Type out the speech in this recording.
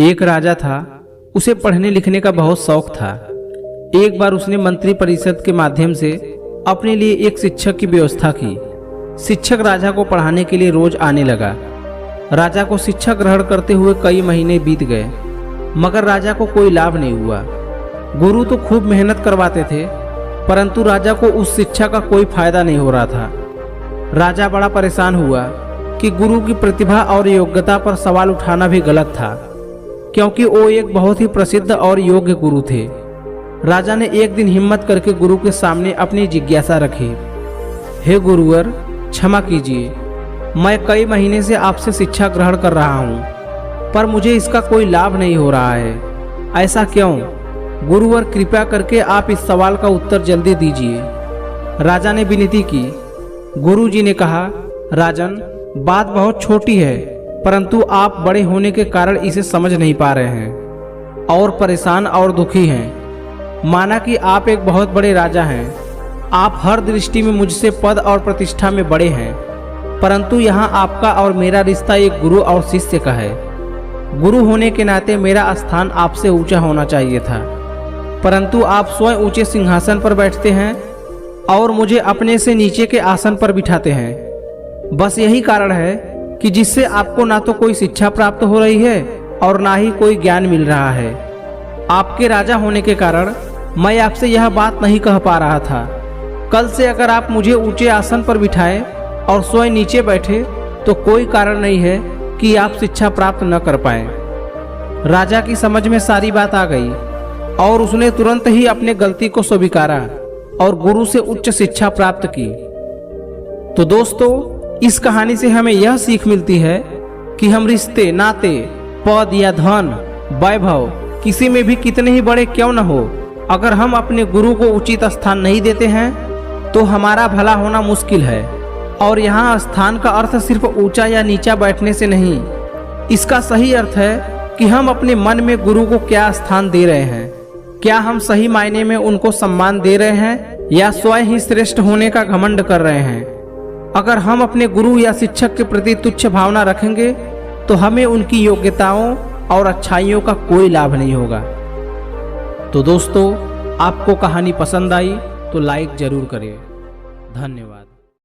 एक राजा था, उसे पढ़ने लिखने का बहुत शौक था। एक बार उसने मंत्री परिषद के माध्यम से अपने लिए एक शिक्षक की व्यवस्था की। शिक्षक राजा को पढ़ाने के लिए रोज आने लगा। राजा को शिक्षा ग्रहण करते हुए कई महीने बीत गए, मगर राजा को कोई लाभ नहीं हुआ। गुरु तो खूब मेहनत करवाते थे, परंतु राजा को उस शिक्षा का कोई फायदा नहीं हो रहा था। राजा बड़ा परेशान हुआ कि गुरु की प्रतिभा और योग्यता पर सवाल उठाना भी गलत था, क्योंकि वो एक बहुत ही प्रसिद्ध और योग्य गुरु थे। राजा ने एक दिन हिम्मत करके गुरु के सामने अपनी जिज्ञासा रखी। हे गुरुवर, क्षमा कीजिए, मैं कई महीने से आपसे शिक्षा ग्रहण कर रहा हूँ, पर मुझे इसका कोई लाभ नहीं हो रहा है। ऐसा क्यों? गुरुवर, कृपया करके आप इस सवाल का उत्तर जल्दी दीजिए। राजा ने विनती की। गुरुजी ने कहा, राजन, बात बहुत छोटी है, परंतु आप बड़े होने के कारण इसे समझ नहीं पा रहे हैं और परेशान और दुखी हैं। माना कि आप एक बहुत बड़े राजा हैं, आप हर दृष्टि में मुझसे पद और प्रतिष्ठा में बड़े हैं, परंतु यहाँ आपका और मेरा रिश्ता एक गुरु और शिष्य का है। गुरु होने के नाते मेरा स्थान आपसे ऊंचा होना चाहिए था, परंतु आप स्वयं ऊंचे सिंहासन पर बैठते हैं और मुझे अपने से नीचे के आसन पर बिठाते हैं। बस यही कारण है कि जिससे आपको ना तो कोई शिक्षा प्राप्त हो रही है और ना ही कोई ज्ञान मिल रहा है। आपके राजा होने के कारण मैं आपसे यह बात नहीं कह पा रहा था। कल से अगर आप मुझे ऊंचे आसन पर बिठाए और स्वयं नीचे बैठे तो कोई कारण नहीं है कि आप शिक्षा प्राप्त न कर पाए। राजा की समझ में सारी बात आ गई और उसने तुरंत ही अपने गलती को स्वीकारा और गुरु से उच्च शिक्षा प्राप्त की। तो दोस्तों, इस कहानी से हमें यह सीख मिलती है कि हम रिश्ते, नाते, पद या धन, वैभव किसी में भी कितने ही बड़े क्यों न हो, अगर हम अपने गुरु को उचित स्थान नहीं देते हैं तो हमारा भला होना मुश्किल है। और यहाँ स्थान का अर्थ सिर्फ ऊंचा या नीचा बैठने से नहीं, इसका सही अर्थ है कि हम अपने मन में गुरु को क्या स्थान दे रहे हैं। क्या हम सही मायने में उनको सम्मान दे रहे हैं या स्वयं ही श्रेष्ठ होने का घमंड कर रहे हैं? अगर हम अपने गुरु या शिक्षक के प्रति तुच्छ भावना रखेंगे तो हमें उनकी योग्यताओं और अच्छाइयों का कोई लाभ नहीं होगा। तो दोस्तों, आपको कहानी पसंद आई तो लाइक जरूर करें। धन्यवाद।